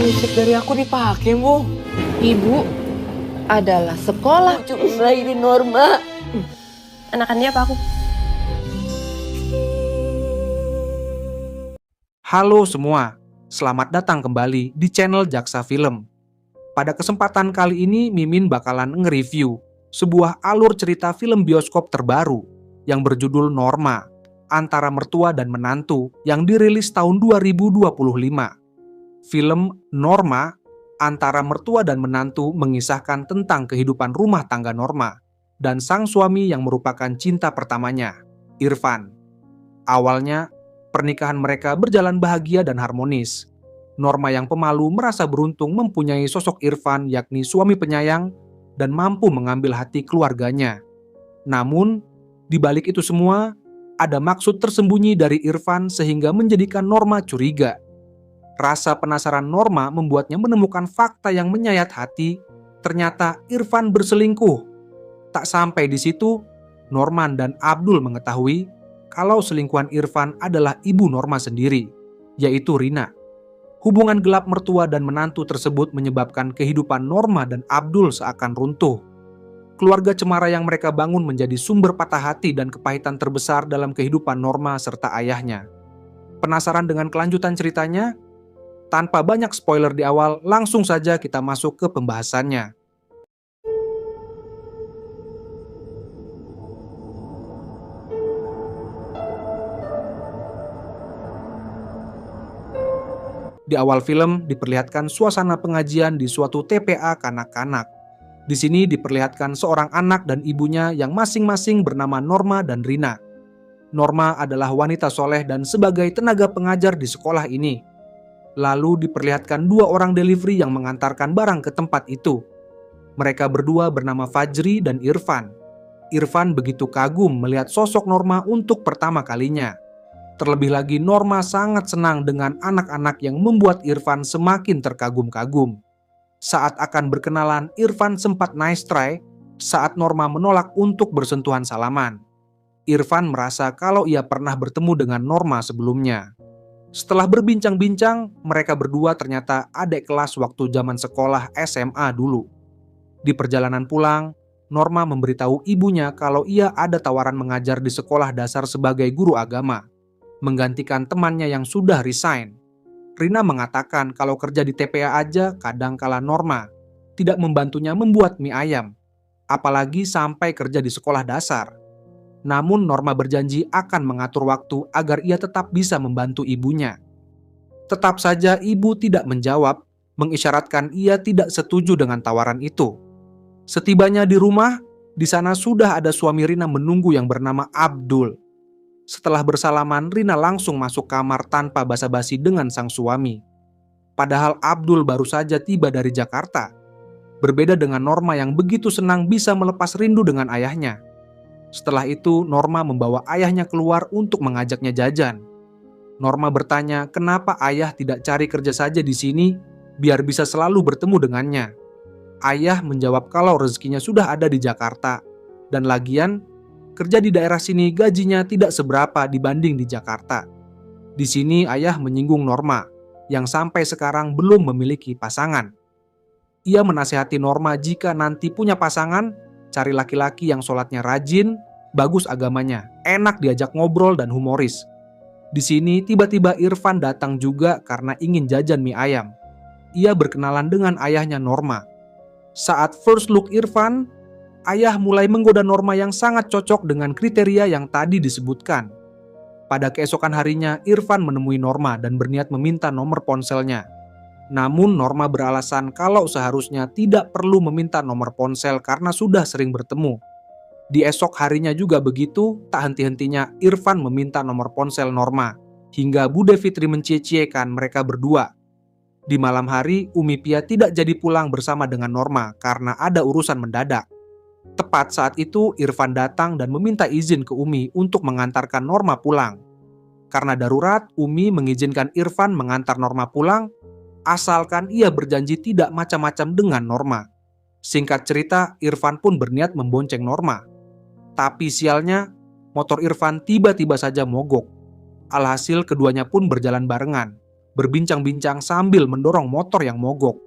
listrik dari aku dipakai, Bu. Ibu adalah sekolah. Cuma ngelahirin Norma. Anakannya apa aku? Halo semua, selamat datang kembali di channel Jaksa Film. Pada kesempatan kali ini Mimin bakalan nge-review sebuah alur cerita film bioskop terbaru yang berjudul Norma, Antara Mertua dan Menantu yang dirilis tahun 2025. Film Norma, Antara Mertua dan Menantu mengisahkan tentang kehidupan rumah tangga Norma dan sang suami yang merupakan cinta pertamanya, Irfan. Awalnya, pernikahan mereka berjalan bahagia dan harmonis. Norma yang pemalu merasa beruntung mempunyai sosok Irfan yakni suami penyayang dan mampu mengambil hati keluarganya. Namun, di balik itu semua, ada maksud tersembunyi dari Irfan sehingga menjadikan Norma curiga. Rasa penasaran Norma membuatnya menemukan fakta yang menyayat hati. Ternyata Irfan berselingkuh. Tak sampai di situ, Norman dan Abdul mengetahui kalau selingkuhan Irfan adalah ibu Norma sendiri, yaitu Rina. Hubungan gelap mertua dan menantu tersebut menyebabkan kehidupan Norma dan Abdul seakan runtuh. Keluarga cemara yang mereka bangun menjadi sumber patah hati dan kepahitan terbesar dalam kehidupan Norma serta ayahnya. Penasaran dengan kelanjutan ceritanya? Tanpa banyak spoiler di awal, langsung saja kita masuk ke pembahasannya. Di awal film diperlihatkan suasana pengajian di suatu TPA kanak-kanak. Di sini diperlihatkan seorang anak dan ibunya yang masing-masing bernama Norma dan Rina. Norma adalah wanita soleh dan sebagai tenaga pengajar di sekolah ini. Lalu diperlihatkan dua orang delivery yang mengantarkan barang ke tempat itu. Mereka berdua bernama Fajri dan Irfan. Irfan begitu kagum melihat sosok Norma untuk pertama kalinya. Terlebih lagi Norma sangat senang dengan anak-anak yang membuat Irfan semakin terkagum-kagum. Saat akan berkenalan, Irfan sempat nice try saat Norma menolak untuk bersentuhan salaman. Irfan merasa kalau ia pernah bertemu dengan Norma sebelumnya. Setelah berbincang-bincang, mereka berdua ternyata adik kelas waktu zaman sekolah SMA dulu. Di perjalanan pulang, Norma memberitahu ibunya kalau ia ada tawaran mengajar di sekolah dasar sebagai guru agama, menggantikan temannya yang sudah resign. Rina mengatakan kalau kerja di TPA aja kadangkala Norma tidak membantunya membuat mie ayam, apalagi sampai kerja di sekolah dasar. Namun Norma berjanji akan mengatur waktu agar ia tetap bisa membantu ibunya. Tetap saja ibu tidak menjawab, mengisyaratkan ia tidak setuju dengan tawaran itu. Setibanya di rumah, di sana sudah ada suami Rina menunggu yang bernama Abdul. Setelah bersalaman, Rina langsung masuk kamar tanpa basa-basi dengan sang suami. Padahal Abdul baru saja tiba dari Jakarta. Berbeda dengan Norma yang begitu senang bisa melepas rindu dengan ayahnya. Setelah itu, Norma membawa ayahnya keluar untuk mengajaknya jajan. Norma bertanya kenapa ayah tidak cari kerja saja di sini biar bisa selalu bertemu dengannya. Ayah menjawab kalau rezekinya sudah ada di Jakarta. Dan lagian, kerja di daerah sini gajinya tidak seberapa dibanding di Jakarta. Di sini ayah menyinggung Norma, yang sampai sekarang belum memiliki pasangan. Ia menasihati Norma jika nanti punya pasangan, cari laki-laki yang sholatnya rajin, bagus agamanya, enak diajak ngobrol dan humoris. Di sini tiba-tiba Irfan datang juga karena ingin jajan mie ayam. Ia berkenalan dengan ayahnya Norma. Saat first look Irfan, ayah mulai menggoda Norma yang sangat cocok dengan kriteria yang tadi disebutkan. Pada keesokan harinya, Irfan menemui Norma dan berniat meminta nomor ponselnya. Namun Norma beralasan kalau seharusnya tidak perlu meminta nomor ponsel karena sudah sering bertemu. Di esok harinya juga begitu, tak henti-hentinya Irfan meminta nomor ponsel Norma, hingga Bude Fitri mencie-ciekan mereka berdua. Di malam hari, Umi Pia tidak jadi pulang bersama dengan Norma karena ada urusan mendadak. Tepat saat itu, Irfan datang dan meminta izin ke Umi untuk mengantarkan Norma pulang. Karena darurat, Umi mengizinkan Irfan mengantar Norma pulang, asalkan ia berjanji tidak macam-macam dengan Norma. Singkat cerita, Irfan pun berniat membonceng Norma. Tapi sialnya, motor Irfan tiba-tiba saja mogok. Alhasil keduanya pun berjalan barengan. berbincang-bincang sambil mendorong motor yang mogok.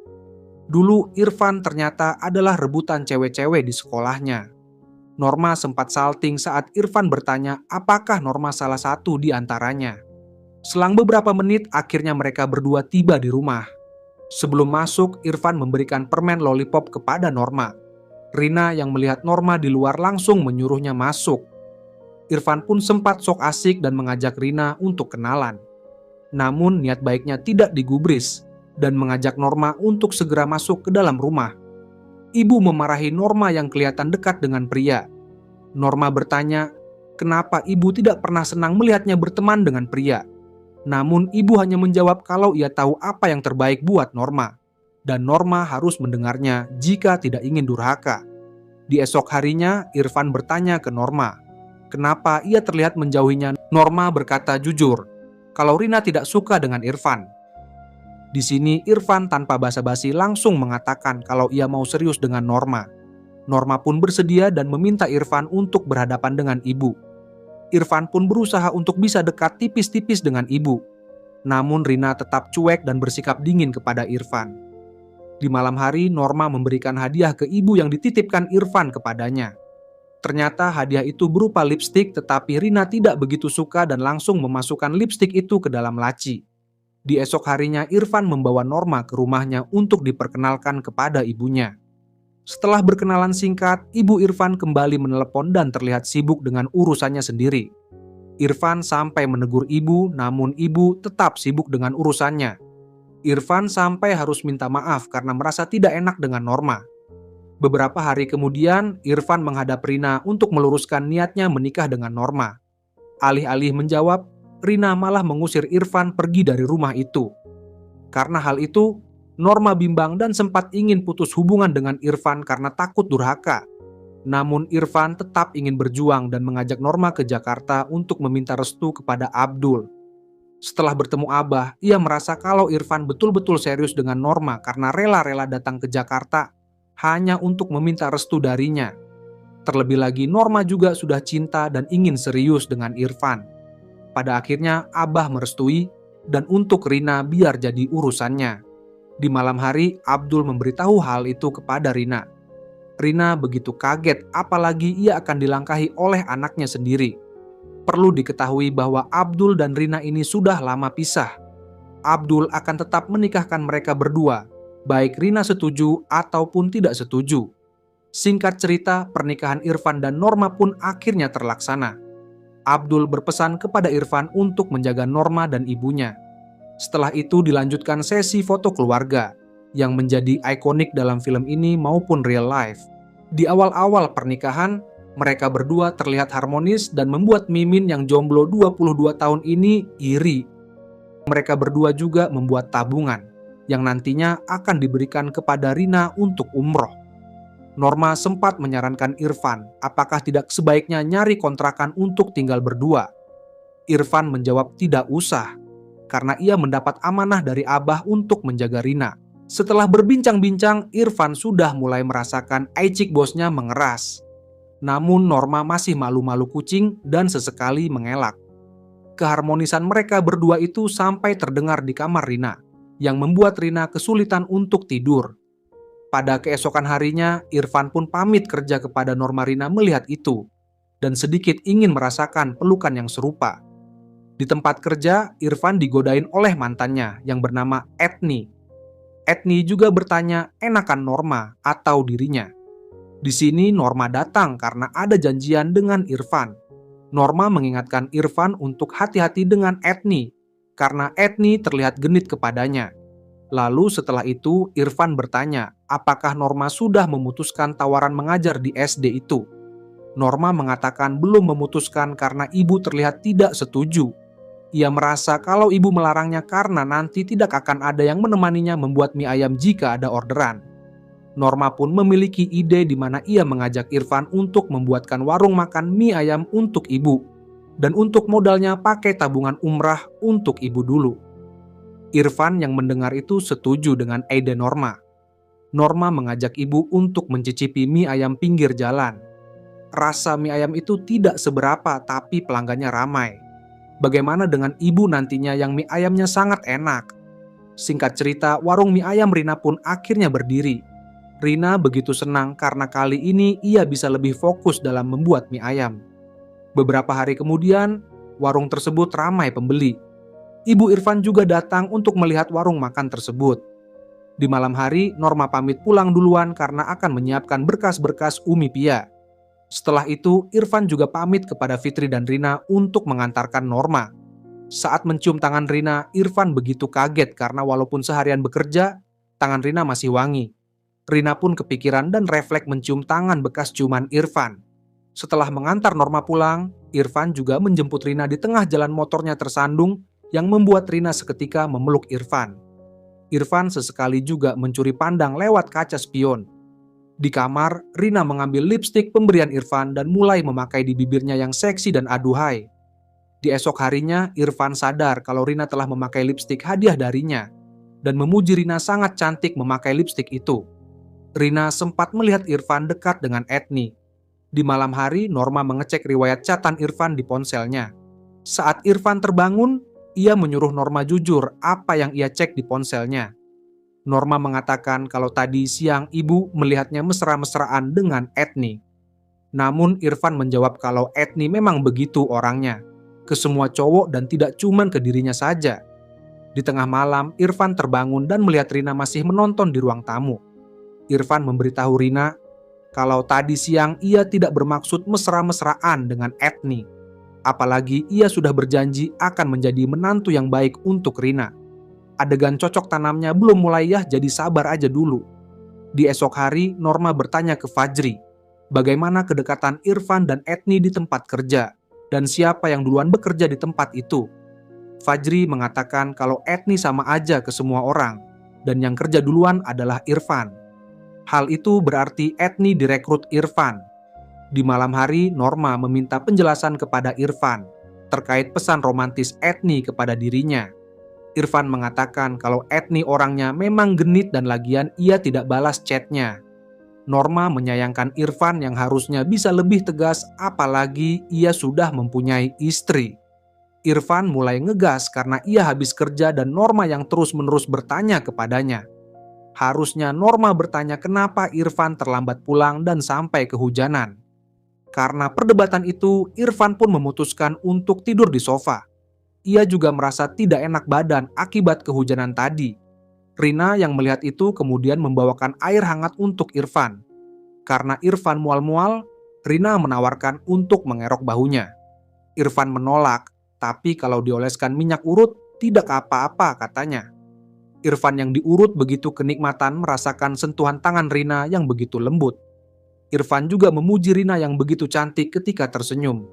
Dulu Irfan ternyata adalah rebutan cewek-cewek di sekolahnya. Norma sempat salting saat Irfan bertanya apakah Norma salah satu di antaranya. Selang beberapa menit akhirnya mereka berdua tiba di rumah. Sebelum masuk, Irfan memberikan permen lollipop kepada Norma. Rina yang melihat Norma di luar langsung menyuruhnya masuk. Irfan pun sempat sok asik dan mengajak Rina untuk kenalan. Namun niat baiknya tidak digubris dan mengajak Norma untuk segera masuk ke dalam rumah. Ibu memarahi Norma yang kelihatan dekat dengan pria. Norma bertanya, kenapa ibu tidak pernah senang melihatnya berteman dengan pria. Namun ibu hanya menjawab kalau ia tahu apa yang terbaik buat Norma. Dan Norma harus mendengarnya jika tidak ingin durhaka. Di esok harinya, Irfan bertanya ke Norma, kenapa ia terlihat menjauhinya. Norma berkata jujur, kalau Rina tidak suka dengan Irfan. Di sini Irfan tanpa basa-basi langsung mengatakan kalau ia mau serius dengan Norma. Norma pun bersedia dan meminta Irfan untuk berhadapan dengan ibu. Irfan pun berusaha untuk bisa dekat tipis-tipis dengan ibu. Namun Rina tetap cuek dan bersikap dingin kepada Irfan. Di malam hari Norma memberikan hadiah ke ibu yang dititipkan Irfan kepadanya. Ternyata hadiah itu berupa lipstik, tetapi Rina tidak begitu suka dan langsung memasukkan lipstik itu ke dalam laci. Di esok harinya Irfan membawa Norma ke rumahnya untuk diperkenalkan kepada ibunya. Setelah berkenalan singkat, ibu Irfan kembali menelepon dan terlihat sibuk dengan urusannya sendiri. Irfan sampai menegur ibu, namun ibu tetap sibuk dengan urusannya. Irfan sampai harus minta maaf karena merasa tidak enak dengan Norma. Beberapa hari kemudian, Irfan menghadap Rina untuk meluruskan niatnya menikah dengan Norma. Alih-alih menjawab, Rina malah mengusir Irfan pergi dari rumah itu. Karena hal itu, Norma bimbang dan sempat ingin putus hubungan dengan Irfan karena takut durhaka. Namun Irfan tetap ingin berjuang dan mengajak Norma ke Jakarta untuk meminta restu kepada Abdul. Setelah bertemu Abah, ia merasa kalau Irfan betul-betul serius dengan Norma karena rela-rela datang ke Jakarta hanya untuk meminta restu darinya. Terlebih lagi Norma juga sudah cinta dan ingin serius dengan Irfan. Pada akhirnya Abah merestui dan untuk Rina biar jadi urusannya. Di malam hari Abdul memberitahu hal itu kepada Rina. Rina begitu kaget apalagi ia akan dilangkahi oleh anaknya sendiri. Perlu diketahui bahwa Abdul dan Rina ini sudah lama pisah. Abdul akan tetap menikahkan mereka berdua, baik Rina setuju ataupun tidak setuju. Singkat cerita, pernikahan Irfan dan Norma pun akhirnya terlaksana. Abdul berpesan kepada Irfan untuk menjaga Norma dan ibunya. Setelah itu dilanjutkan sesi foto keluarga yang menjadi ikonik dalam film ini maupun real life. Di awal-awal pernikahan, mereka berdua terlihat harmonis dan membuat Mimin yang jomblo 22 tahun ini iri. Mereka berdua juga membuat tabungan yang nantinya akan diberikan kepada Rina untuk umroh. Norma sempat menyarankan Irfan apakah tidak sebaiknya nyari kontrakan untuk tinggal berdua. Irfan menjawab tidak usah, karena ia mendapat amanah dari Abah untuk menjaga Rina. Setelah berbincang-bincang, Irfan sudah mulai merasakan aicik bosnya mengeras. Namun Norma masih malu-malu kucing dan sesekali mengelak. Keharmonisan mereka berdua itu sampai terdengar di kamar Rina, yang membuat Rina kesulitan untuk tidur. Pada keesokan harinya, Irfan pun pamit kerja kepada Norma. Rina melihat itu, dan sedikit ingin merasakan pelukan yang serupa. Di tempat kerja, Irfan digodain oleh mantannya yang bernama Etni. Etni juga bertanya enakan Norma atau dirinya. Di sini Norma datang karena ada janjian dengan Irfan. Norma mengingatkan Irfan untuk hati-hati dengan Etni, karena Etni terlihat genit kepadanya. Lalu setelah itu Irfan bertanya apakah Norma sudah memutuskan tawaran mengajar di SD itu. Norma mengatakan belum memutuskan karena ibu terlihat tidak setuju. Ia merasa kalau ibu melarangnya karena nanti tidak akan ada yang menemaninya membuat mie ayam jika ada orderan. Norma pun memiliki ide di mana ia mengajak Irfan untuk membuatkan warung makan mie ayam untuk ibu. Dan untuk modalnya pakai tabungan umrah untuk ibu dulu. Irfan yang mendengar itu setuju dengan ide Norma. Norma mengajak ibu untuk mencicipi mie ayam pinggir jalan. Rasa mie ayam itu tidak seberapa tapi pelanggannya ramai. Bagaimana dengan ibu nantinya yang mie ayamnya sangat enak? Singkat cerita, warung mie ayam Rina pun akhirnya berdiri. Rina begitu senang karena kali ini ia bisa lebih fokus dalam membuat mie ayam. Beberapa hari kemudian, warung tersebut ramai pembeli. Ibu Irfan juga datang untuk melihat warung makan tersebut. Di malam hari, Norma pamit pulang duluan karena akan menyiapkan berkas-berkas Umi Pia. Setelah itu, Irfan juga pamit kepada Fitri dan Rina untuk mengantarkan Norma. Saat mencium tangan Rina, Irfan begitu kaget karena walaupun seharian bekerja, tangan Rina masih wangi. Rina pun kepikiran dan refleks mencium tangan bekas ciuman Irfan. Setelah mengantar Norma pulang, Irfan juga menjemput Rina di tengah jalan motornya tersandung yang membuat Rina seketika memeluk Irfan. Irfan sesekali juga mencuri pandang lewat kaca spion. Di kamar, Rina mengambil lipstik pemberian Irfan dan mulai memakai di bibirnya yang seksi dan aduhai. Di esok harinya, Irfan sadar kalau Rina telah memakai lipstik hadiah darinya dan memuji Rina sangat cantik memakai lipstik itu. Rina sempat melihat Irfan dekat dengan Etni. Di malam hari, Norma mengecek riwayat chatan Irfan di ponselnya. Saat Irfan terbangun, ia menyuruh Norma jujur apa yang ia cek di ponselnya. Norma mengatakan kalau tadi siang ibu melihatnya mesra-mesraan dengan Etni. Namun Irfan menjawab kalau Etni memang begitu orangnya, ke semua cowok dan tidak cuman ke dirinya saja. Di tengah malam, Irfan terbangun dan melihat Rina masih menonton di ruang tamu. Irfan memberitahu Rina kalau tadi siang ia tidak bermaksud mesra-mesraan dengan Etni. Apalagi ia sudah berjanji akan menjadi menantu yang baik untuk Rina. Adegan cocok tanamnya belum mulai ya, jadi sabar aja dulu. Di esok hari, Norma bertanya ke Fajri, bagaimana kedekatan Irfan dan Etni di tempat kerja, dan siapa yang duluan bekerja di tempat itu. Fajri mengatakan kalau Etni sama aja ke semua orang, dan yang kerja duluan adalah Irfan. Hal itu berarti Etni direkrut Irfan. Di malam hari, Norma meminta penjelasan kepada Irfan terkait pesan romantis Etni kepada dirinya. Irfan mengatakan kalau Etni orangnya memang genit dan lagian ia tidak balas chatnya. Norma menyayangkan Irfan yang harusnya bisa lebih tegas apalagi ia sudah mempunyai istri. Irfan mulai ngegas karena ia habis kerja dan Norma yang terus-menerus bertanya kepadanya. Harusnya Norma bertanya kenapa Irfan terlambat pulang dan sampai kehujanan. Karena perdebatan itu, Irfan pun memutuskan untuk tidur di sofa. Ia juga merasa tidak enak badan akibat kehujanan tadi. Rina yang melihat itu kemudian membawakan air hangat untuk Irfan. Karena Irfan mual-mual, Rina menawarkan untuk mengerok bahunya. Irfan menolak, tapi kalau dioleskan minyak urut, tidak apa-apa katanya. Irfan yang diurut begitu kenikmatan merasakan sentuhan tangan Rina yang begitu lembut. Irfan juga memuji Rina yang begitu cantik ketika tersenyum.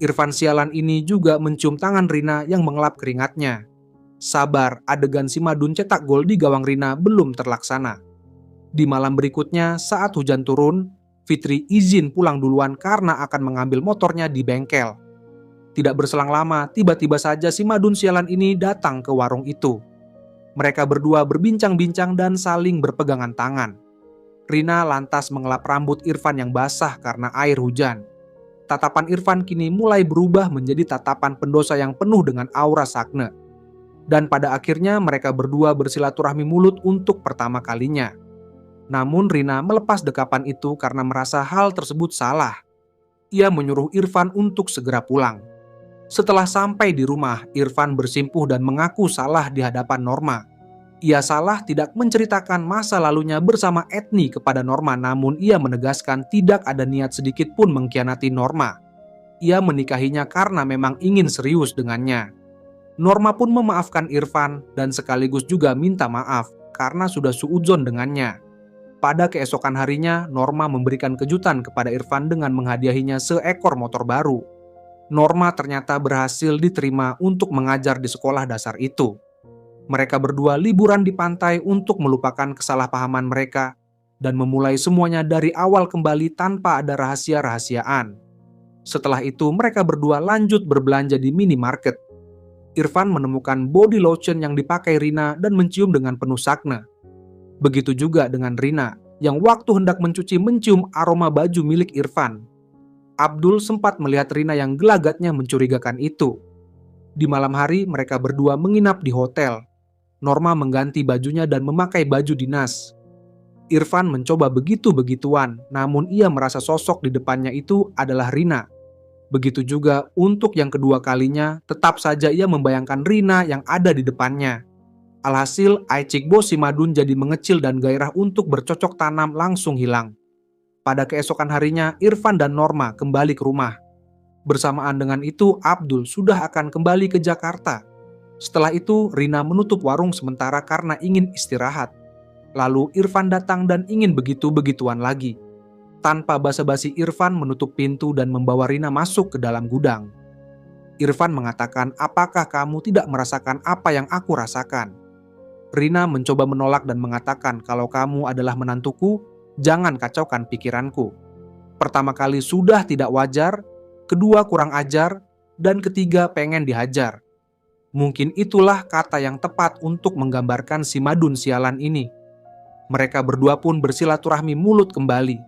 Irfan sialan ini juga mencium tangan Rina yang mengelap keringatnya. Sabar, adegan si Madun cetak gol di gawang Rina belum terlaksana. Di malam berikutnya, saat hujan turun, Fitri izin pulang duluan karena akan mengambil motornya di bengkel. Tidak berselang lama, tiba-tiba saja si Madun sialan ini datang ke warung itu. Mereka berdua berbincang-bincang dan saling berpegangan tangan. Rina lantas mengelap rambut Irfan yang basah karena air hujan. Tatapan Irfan kini mulai berubah menjadi tatapan pendosa yang penuh dengan aura sakne. Dan pada akhirnya mereka berdua bersilaturahmi mulut untuk pertama kalinya. Namun Rina melepas dekapan itu karena merasa hal tersebut salah. Ia menyuruh Irfan untuk segera pulang. Setelah sampai di rumah, Irfan bersimpuh dan mengaku salah di hadapan Norma. Ia salah tidak menceritakan masa lalunya bersama Etni kepada Norma, namun ia menegaskan tidak ada niat sedikit pun mengkhianati Norma. Ia menikahinya karena memang ingin serius dengannya. Norma pun memaafkan Irfan dan sekaligus juga minta maaf karena sudah suudzon dengannya. Pada keesokan harinya, Norma memberikan kejutan kepada Irfan dengan menghadiahinya seekor motor baru. Norma ternyata berhasil diterima untuk mengajar di sekolah dasar itu. Mereka berdua liburan di pantai untuk melupakan kesalahpahaman mereka dan memulai semuanya dari awal kembali tanpa ada rahasia-rahasiaan. Setelah itu mereka berdua lanjut berbelanja di minimarket. Irfan menemukan body lotion yang dipakai Rina dan mencium dengan penuh sakna. Begitu juga dengan Rina yang waktu hendak mencuci mencium aroma baju milik Irfan. Abdul sempat melihat Rina yang gelagatnya mencurigakan itu. Di malam hari mereka berdua menginap di hotel. Norma mengganti bajunya dan memakai baju dinas. Irfan mencoba begitu-begituan, namun ia merasa sosok di depannya itu adalah Rina. Begitu juga untuk yang kedua kalinya, tetap saja ia membayangkan Rina yang ada di depannya. Alhasil, Aicikbo Simadun jadi mengecil dan gairah untuk bercocok tanam langsung hilang. Pada keesokan harinya, Irfan dan Norma kembali ke rumah. Bersamaan dengan itu, Abdul sudah akan kembali ke Jakarta. Setelah itu, Rina menutup warung sementara karena ingin istirahat. Lalu Irfan datang dan ingin begitu-begituan lagi. Tanpa basa-basi, Irfan menutup pintu dan membawa Rina masuk ke dalam gudang. Irfan mengatakan, "Apakah kamu tidak merasakan apa yang aku rasakan?" Rina mencoba menolak dan mengatakan, "Kalau kamu adalah menantuku, jangan kacaukan pikiranku. Pertama kali sudah tidak wajar, kedua kurang ajar, dan ketiga pengen dihajar." Mungkin itulah kata yang tepat untuk menggambarkan si Madun sialan ini. Mereka berdua pun bersilaturahmi mulut kembali.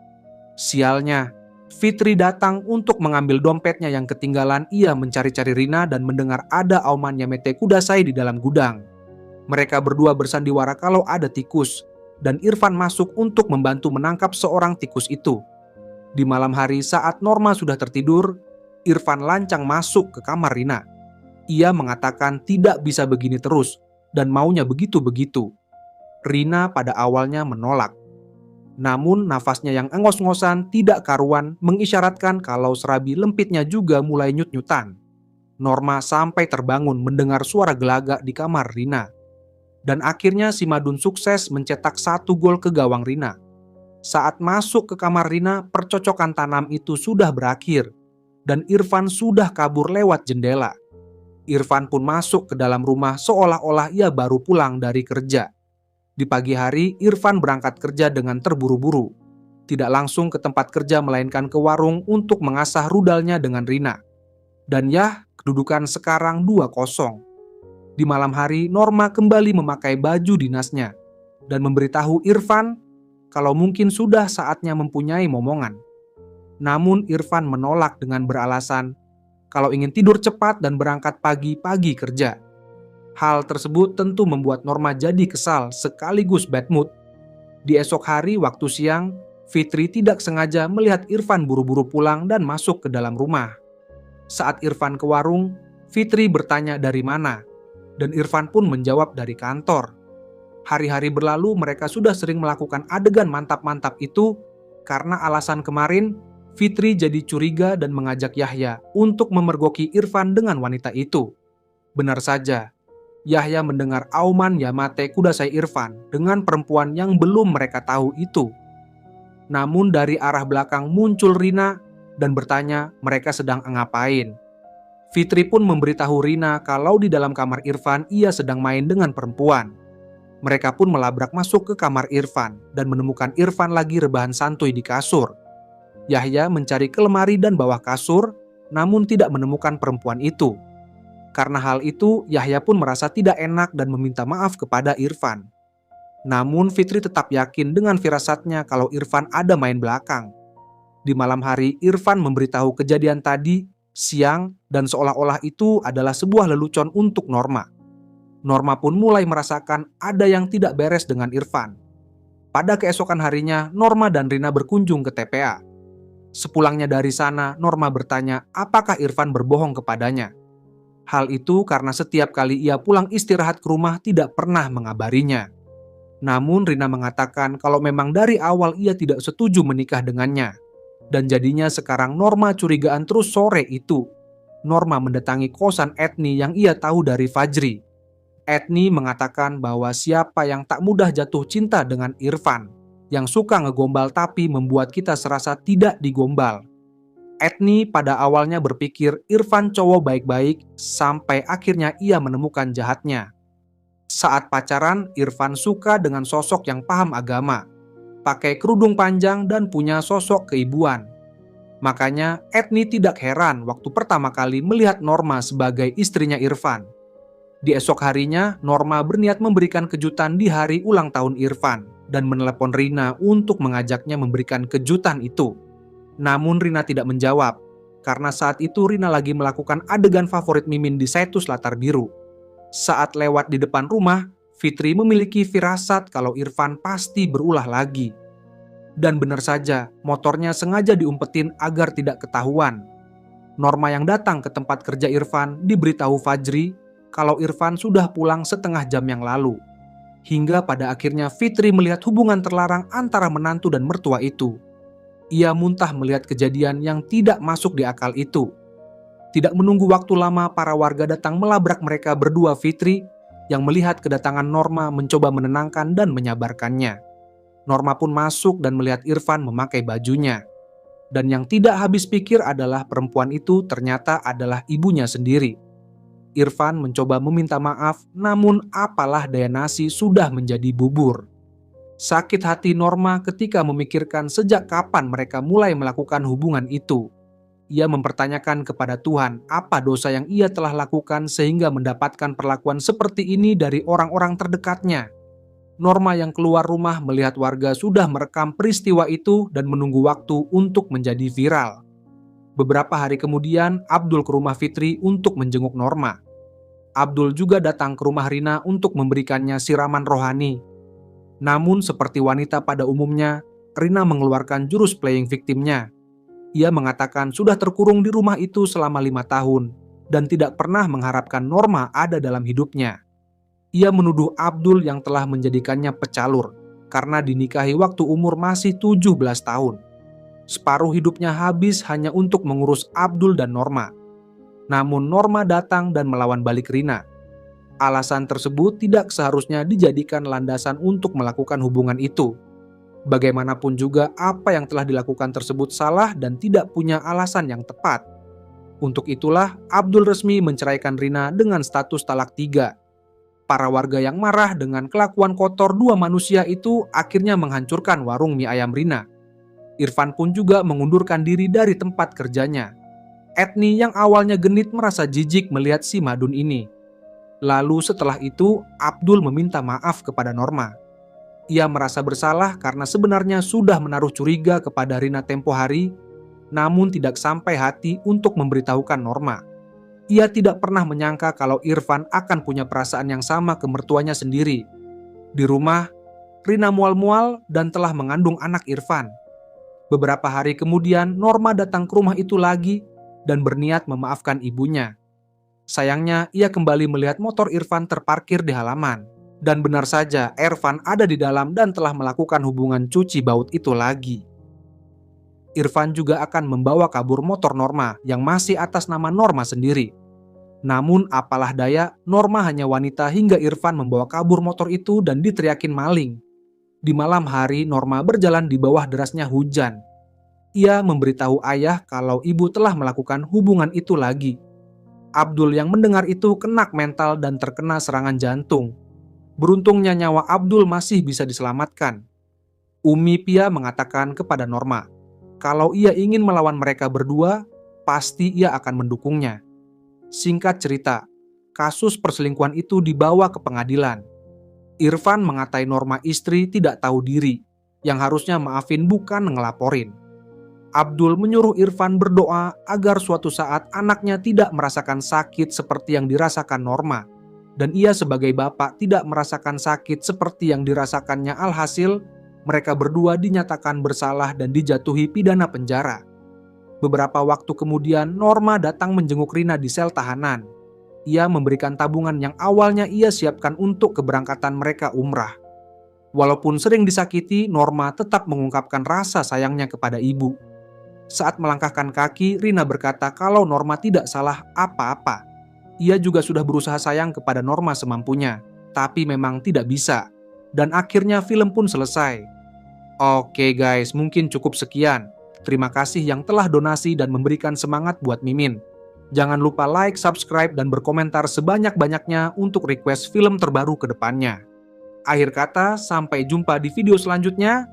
Sialnya, Fitri datang untuk mengambil dompetnya yang ketinggalan. Ia mencari-cari Rina dan mendengar ada auman Yamete Kudasai di dalam gudang. Mereka berdua bersandiwara kalau ada tikus, dan Irfan masuk untuk membantu menangkap seorang tikus itu. Di malam hari saat Norma sudah tertidur, Irfan lancang masuk ke kamar Rina. Ia mengatakan tidak bisa begini terus dan maunya begitu-begitu. Rina pada awalnya menolak. Namun nafasnya yang engos-ngosan tidak karuan mengisyaratkan kalau serabi lempitnya juga mulai nyut-nyutan. Norma sampai terbangun mendengar suara gelagak di kamar Rina. Dan akhirnya si Madun sukses mencetak 1 gol ke gawang Rina. Saat masuk ke kamar Rina, percocokan tanam itu sudah berakhir dan Irfan sudah kabur lewat jendela. Irfan pun masuk ke dalam rumah seolah-olah ia baru pulang dari kerja. Di pagi hari, Irfan berangkat kerja dengan terburu-buru. Tidak langsung ke tempat kerja melainkan ke warung untuk mengasah rudalnya dengan Rina. Dan ya, kedudukan sekarang 2-0. Di malam hari, Norma kembali memakai baju dinasnya dan memberitahu Irfan kalau mungkin sudah saatnya mempunyai momongan. Namun Irfan menolak dengan beralasan kalau ingin tidur cepat dan berangkat pagi-pagi kerja. Hal tersebut tentu membuat Norma jadi kesal sekaligus bad mood. Di esok hari waktu siang, Fitri tidak sengaja melihat Irfan buru-buru pulang dan masuk ke dalam rumah. Saat Irfan ke warung, Fitri bertanya dari mana, dan Irfan pun menjawab dari kantor. Hari-hari berlalu mereka sudah sering melakukan adegan mantap-mantap itu karena alasan kemarin Fitri jadi curiga dan mengajak Yahya untuk memergoki Irfan dengan wanita itu. Benar saja, Yahya mendengar auman Yamate Kudasai Irfan dengan perempuan yang belum mereka tahu itu. Namun dari arah belakang muncul Rina dan bertanya mereka sedang ngapain. Fitri pun memberitahu Rina kalau di dalam kamar Irfan ia sedang main dengan perempuan. Mereka pun melabrak masuk ke kamar Irfan dan menemukan Irfan lagi rebahan santuy di kasur. Yahya mencari ke lemari dan bawah kasur, namun tidak menemukan perempuan itu. Karena hal itu, Yahya pun merasa tidak enak dan meminta maaf kepada Irfan. Namun Fitri tetap yakin dengan firasatnya kalau Irfan ada main belakang. Di malam hari, Irfan memberitahu kejadian tadi siang dan seolah-olah itu adalah sebuah lelucon untuk Norma. Norma pun mulai merasakan ada yang tidak beres dengan Irfan. Pada keesokan harinya, Norma dan Rina berkunjung ke TPA. Sepulangnya dari sana, Norma bertanya apakah Irfan berbohong kepadanya. Hal itu karena setiap kali ia pulang istirahat ke rumah tidak pernah mengabarinya. Namun Rina mengatakan kalau memang dari awal ia tidak setuju menikah dengannya. Dan jadinya sekarang Norma curigaan terus. Sore itu, Norma mendatangi kosan Etni yang ia tahu dari Fajri. Etni mengatakan bahwa siapa yang tak mudah jatuh cinta dengan Irfan, yang suka ngegombal tapi membuat kita serasa tidak digombal. Etni pada awalnya berpikir Irfan cowok baik-baik sampai akhirnya ia menemukan jahatnya. Saat pacaran, Irfan suka dengan sosok yang paham agama, pakai kerudung panjang dan punya sosok keibuan. Makanya Etni tidak heran waktu pertama kali melihat Norma sebagai istrinya Irfan. Di esok harinya, Norma berniat memberikan kejutan di hari ulang tahun Irfan dan menelepon Rina untuk mengajaknya memberikan kejutan itu. Namun Rina tidak menjawab, karena saat itu Rina lagi melakukan adegan favorit Mimin di situs latar biru. Saat lewat di depan rumah, Fitri memiliki firasat kalau Irfan pasti berulah lagi. Dan benar saja, motornya sengaja diumpetin agar tidak ketahuan. Norma yang datang ke tempat kerja Irfan diberitahu Fajri kalau Irfan sudah pulang setengah jam yang lalu. Hingga pada akhirnya Fitri melihat hubungan terlarang antara menantu dan mertua itu. Ia muntah melihat kejadian yang tidak masuk di akal itu. Tidak menunggu waktu lama, para warga datang melabrak mereka berdua Fitri yang melihat kedatangan Norma mencoba menenangkan dan menyabarkannya. Norma pun masuk dan melihat Irfan memakai bajunya. Dan yang tidak habis pikir adalah perempuan itu ternyata adalah ibunya sendiri. Irfan mencoba meminta maaf, namun apalah daya nasi sudah menjadi bubur. Sakit hati Norma ketika memikirkan sejak kapan mereka mulai melakukan hubungan itu. Ia mempertanyakan kepada Tuhan apa dosa yang ia telah lakukan sehingga mendapatkan perlakuan seperti ini dari orang-orang terdekatnya. Norma yang keluar rumah melihat warga sudah merekam peristiwa itu dan menunggu waktu untuk menjadi viral. Beberapa hari kemudian, Abdul ke rumah Fitri untuk menjenguk Norma. Abdul juga datang ke rumah Rina untuk memberikannya siraman rohani. Namun seperti wanita pada umumnya, Rina mengeluarkan jurus playing victimnya. Ia mengatakan sudah terkurung di rumah itu selama 5 tahun dan tidak pernah mengharapkan Norma ada dalam hidupnya. Ia menuduh Abdul yang telah menjadikannya pecalur karena dinikahi waktu umur masih 17 tahun. Separuh hidupnya habis hanya untuk mengurus Abdul dan Norma. Namun Norma datang dan melawan balik Rina. Alasan tersebut tidak seharusnya dijadikan landasan untuk melakukan hubungan itu. Bagaimanapun juga apa yang telah dilakukan tersebut salah dan tidak punya alasan yang tepat. Untuk itulah Abdul resmi menceraikan Rina dengan status talak 3. Para warga yang marah dengan kelakuan kotor dua manusia itu akhirnya menghancurkan warung mie ayam Rina. Irfan pun juga mengundurkan diri dari tempat kerjanya. Etni yang awalnya genit merasa jijik melihat si Madun ini. Lalu setelah itu, Abdul meminta maaf kepada Norma. Ia merasa bersalah karena sebenarnya sudah menaruh curiga kepada Rina tempo hari, namun tidak sampai hati untuk memberitahukan Norma. Ia tidak pernah menyangka kalau Irfan akan punya perasaan yang sama ke mertuanya sendiri. Di rumah, Rina mual-mual dan telah mengandung anak Irfan. Beberapa hari kemudian, Norma datang ke rumah itu lagi dan berniat memaafkan ibunya. Sayangnya, ia kembali melihat motor Irfan terparkir di halaman. Dan benar saja, Irfan ada di dalam dan telah melakukan hubungan cuci baut itu lagi. Irfan juga akan membawa kabur motor Norma yang masih atas nama Norma sendiri. Namun apalah daya, Norma hanya wanita hingga Irfan membawa kabur motor itu dan diteriakin maling. Di malam hari, Norma berjalan di bawah derasnya hujan. Ia memberitahu ayah kalau ibu telah melakukan hubungan itu lagi. Abdul yang mendengar itu kena mental dan terkena serangan jantung. Beruntungnya nyawa Abdul masih bisa diselamatkan. Umi Pia mengatakan kepada Norma, kalau ia ingin melawan mereka berdua, pasti ia akan mendukungnya. Singkat cerita, kasus perselingkuhan itu dibawa ke pengadilan. Irfan mengatai Norma istri tidak tahu diri, yang harusnya maafin bukan ngelaporin. Abdul menyuruh Irfan berdoa agar suatu saat anaknya tidak merasakan sakit seperti yang dirasakan Norma. Dan ia sebagai bapak tidak merasakan sakit seperti yang dirasakannya. Alhasil, mereka berdua dinyatakan bersalah dan dijatuhi pidana penjara. Beberapa waktu kemudian, Norma datang menjenguk Rina di sel tahanan. Ia memberikan tabungan yang awalnya ia siapkan untuk keberangkatan mereka umrah. Walaupun sering disakiti, Norma tetap mengungkapkan rasa sayangnya kepada ibu. Saat melangkahkan kaki, Rina berkata kalau Norma tidak salah apa-apa. Ia juga sudah berusaha sayang kepada Norma semampunya, tapi memang tidak bisa. Dan akhirnya film pun selesai. Oke guys, mungkin cukup sekian. Terima kasih yang telah donasi dan memberikan semangat buat Mimin. Jangan lupa like, subscribe, dan berkomentar sebanyak-banyaknya untuk request film terbaru ke depannya. Akhir kata, sampai jumpa di video selanjutnya.